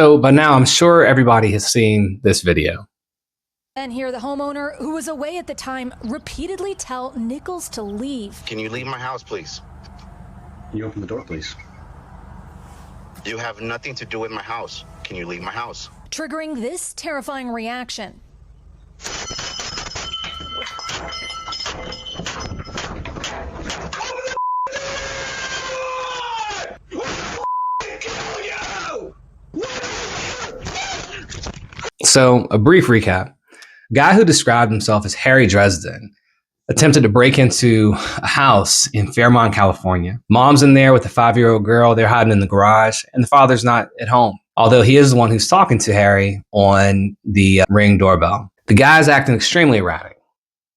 So by now, I'm sure everybody has seen this video. And here, the homeowner, who was away at the time, repeatedly tell Nichols to leave. Can you leave my house, please? Can you open the door, please? You have nothing to do with my house. Can you leave my house? Triggering this terrifying reaction. So a brief recap. Guy who described himself as Harry Dresden attempted to break into a house in Fairmont, California. Mom's in there with a 5-year-old girl. They're hiding in the garage, and the father's not at home, although he is the one who's talking to Harry on the Ring doorbell. The guy's acting extremely erratic.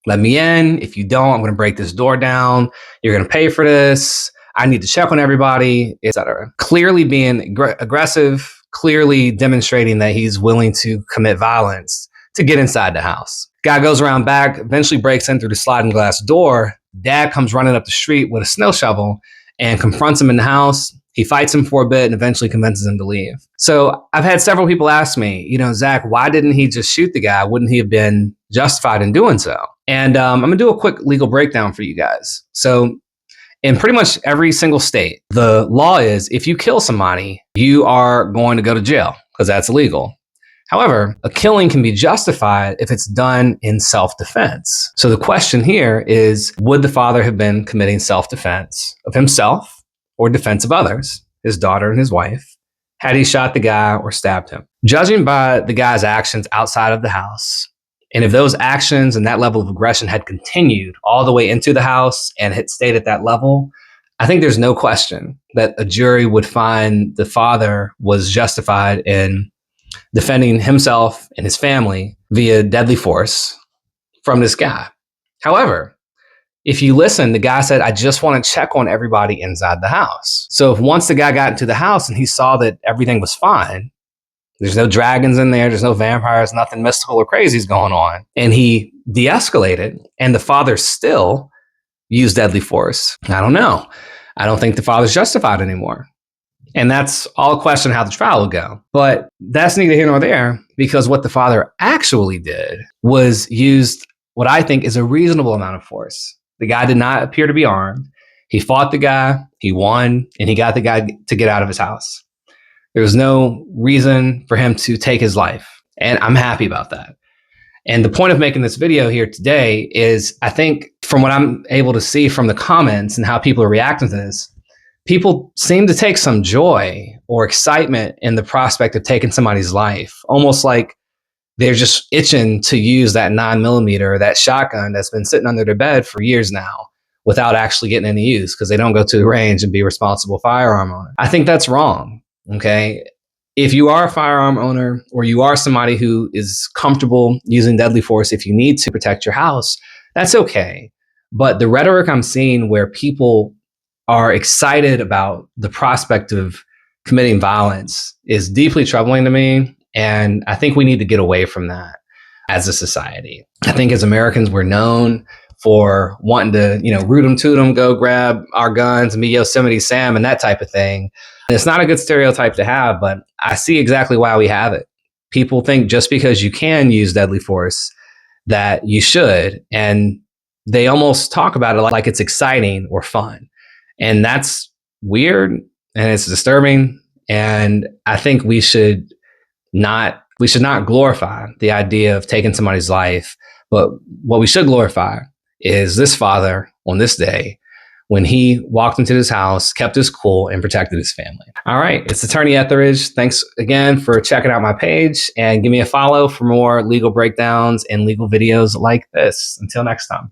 Let me in. If you don't, I'm going to break this door down. You're going to pay for this. I need to check on everybody, etc. Clearly being aggressive, clearly demonstrating that he's willing to commit violence to get inside the house. Guy goes around back, eventually breaks in through the sliding glass door. Dad comes running up the street with a snow shovel and confronts him in the house. He fights him for a bit and eventually convinces him to leave. So I've had several people ask me, Zach, why didn't he just shoot the guy? Wouldn't he have been justified in doing so? And I'm going to do a quick legal breakdown for you guys. So in pretty much every single state, the law is if you kill somebody, you are going to go to jail because that's illegal. However, a killing can be justified if it's done in self-defense. So the question here is, would the father have been committing self-defense of himself or defense of others, his daughter and his wife, had he shot the guy or stabbed him? Judging by the guy's actions outside of the house, and if those actions and that level of aggression had continued all the way into the house and had stayed at that level, I think there's no question that a jury would find the father was justified in defending himself and his family via deadly force from this guy. However, if you listen, the guy said, I just want to check on everybody inside the house. So if once the guy got into the house and he saw that everything was fine, there's no dragons in there, there's no vampires, nothing mystical or crazy is going on, and he de-escalated and the father still used deadly force, I don't know. I don't think the father's justified anymore. And that's all a question of how the trial will go. But that's neither here nor there, because what the father actually did was used what I think is a reasonable amount of force. The guy did not appear to be armed. He fought the guy, he won, and he got the guy to get out of his house. There was no reason for him to take his life. And I'm happy about that. And the point of making this video here today is, I think from what I'm able to see from the comments and how people are reacting to this, people seem to take some joy or excitement in the prospect of taking somebody's life, almost like they're just itching to use that 9mm, that shotgun that's been sitting under their bed for years now without actually getting any use because they don't go to the range and be a responsible firearm owner. I think that's wrong, okay? If you are a firearm owner or you are somebody who is comfortable using deadly force if you need to protect your house, that's okay. But the rhetoric I'm seeing where people are excited about the prospect of committing violence is deeply troubling to me. And I think we need to get away from that as a society. I think as Americans, we're known for wanting to, root 'em, toot 'em, go grab our guns and be Yosemite Sam and that type of thing. And it's not a good stereotype to have, but I see exactly why we have it. People think just because you can use deadly force that you should, and they almost talk about it like it's exciting or fun. And that's weird and it's disturbing. And I think we should not glorify the idea of taking somebody's life. But what we should glorify is this father on this day when he walked into this house, kept his cool, and protected his family. All right, it's Attorney Etheridge. Thanks again for checking out my page, and give me a follow for more legal breakdowns and legal videos like this. Until next time.